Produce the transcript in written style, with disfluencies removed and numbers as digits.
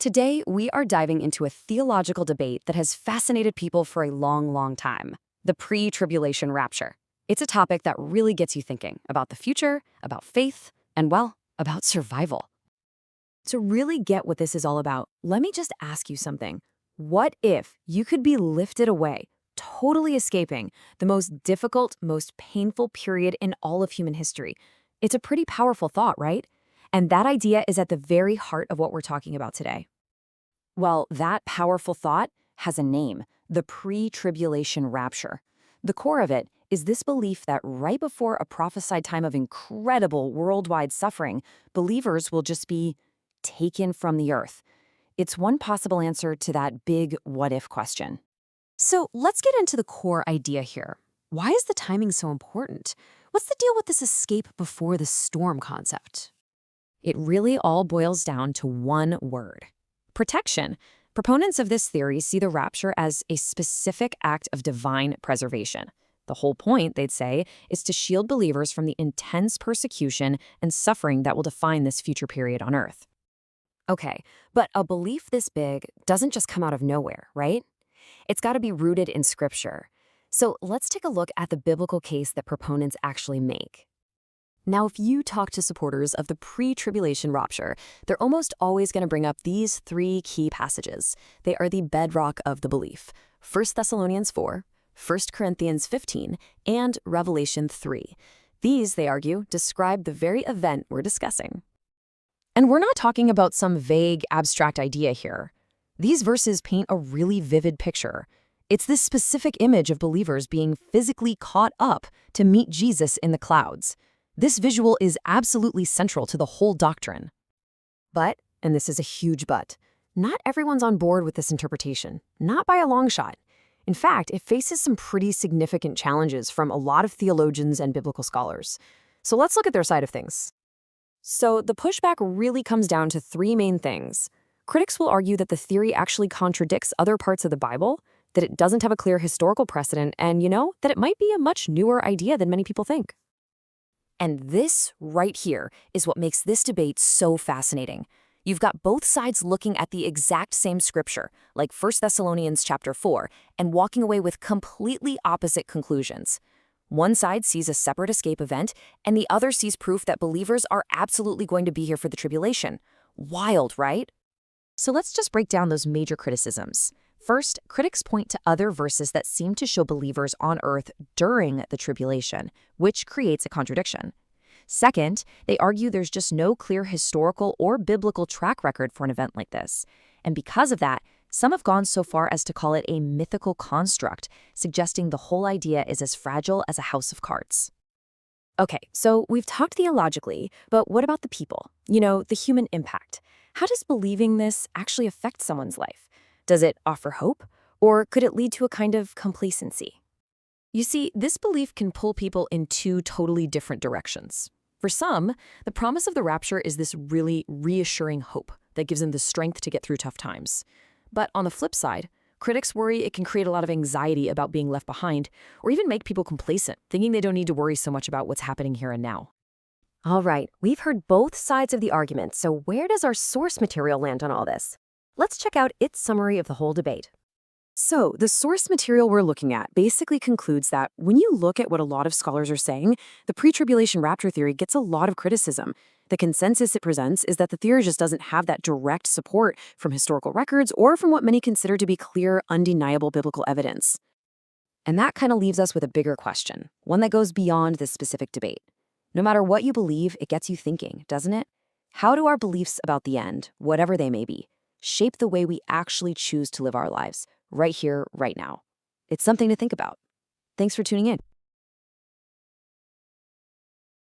Today, we are diving into a theological debate that has fascinated people for a long, long time: the pre-tribulation rapture. It's a topic that really gets you thinking about the future, about faith, and, well, about survival. To really get what this is all about, let me just ask you something. What if you could be lifted away, totally escaping the most difficult, most painful period in all of human history? It's a pretty powerful thought, right? And that idea is at the very heart of what we're talking about today. Well, that powerful thought has a name: the pre-tribulation rapture. The core of it is this belief that right before a prophesied time of incredible worldwide suffering, believers will just be taken from the earth. It's one possible answer to that big what-if question. So let's get into the core idea here. Why is the timing so important? What's the deal with this escape before the storm concept? It really all boils down to one word: protection. Proponents of this theory see the rapture as a specific act of divine preservation. The whole point, they'd say, is to shield believers from the intense persecution and suffering that will define this future period on earth. Okay, but a belief this big doesn't just come out of nowhere, right? It's got to be rooted in Scripture. So let's take a look at the biblical case that proponents actually make. Now, if you talk to supporters of the pre-tribulation rapture, they're almost always going to bring up these three key passages. They are the bedrock of the belief: 1 Thessalonians 4, 1 Corinthians 15, and Revelation 3. These, they argue, describe the very event we're discussing. And we're not talking about some vague, abstract idea here. These verses paint a really vivid picture. It's this specific image of believers being physically caught up to meet Jesus in the clouds. This visual is absolutely central to the whole doctrine. But, and this is a huge but, not everyone's on board with this interpretation, not by a long shot. In fact, it faces some pretty significant challenges from a lot of theologians and biblical scholars. So let's look at their side of things. So the pushback really comes down to three main things. Critics will argue that the theory actually contradicts other parts of the Bible, that it doesn't have a clear historical precedent, and, that it might be a much newer idea than many people think. And this right here is what makes this debate so fascinating. You've got both sides looking at the exact same scripture, like 1 Thessalonians chapter 4, and walking away with completely opposite conclusions. One side sees a separate escape event, and the other sees proof that believers are absolutely going to be here for the tribulation. Wild, right? So let's just break down those major criticisms. First, critics point to other verses that seem to show believers on earth during the tribulation, which creates a contradiction. Second, they argue there's just no clear historical or biblical track record for an event like this. And because of that, some have gone so far as to call it a mythical construct, suggesting the whole idea is as fragile as a house of cards. Okay, so we've talked theologically, but what about the people? The human impact. How does believing this actually affect someone's life? Does it offer hope, or could it lead to a kind of complacency? You see, this belief can pull people in two totally different directions. For some, the promise of the rapture is this really reassuring hope that gives them the strength to get through tough times. But on the flip side, critics worry it can create a lot of anxiety about being left behind, or even make people complacent, thinking they don't need to worry so much about what's happening here and now. All right, we've heard both sides of the argument, so where does our source material land on all this? Let's check out its summary of the whole debate. So, the source material we're looking at basically concludes that when you look at what a lot of scholars are saying, the pre-tribulation rapture theory gets a lot of criticism. The consensus it presents is that the theory just doesn't have that direct support from historical records or from what many consider to be clear, undeniable biblical evidence. And that kind of leaves us with a bigger question, one that goes beyond this specific debate. No matter what you believe, it gets you thinking, doesn't it? How do our beliefs about the end, whatever they may be, shape the way we actually choose to live our lives, right here, right now? It's something to think about. Thanks for tuning in.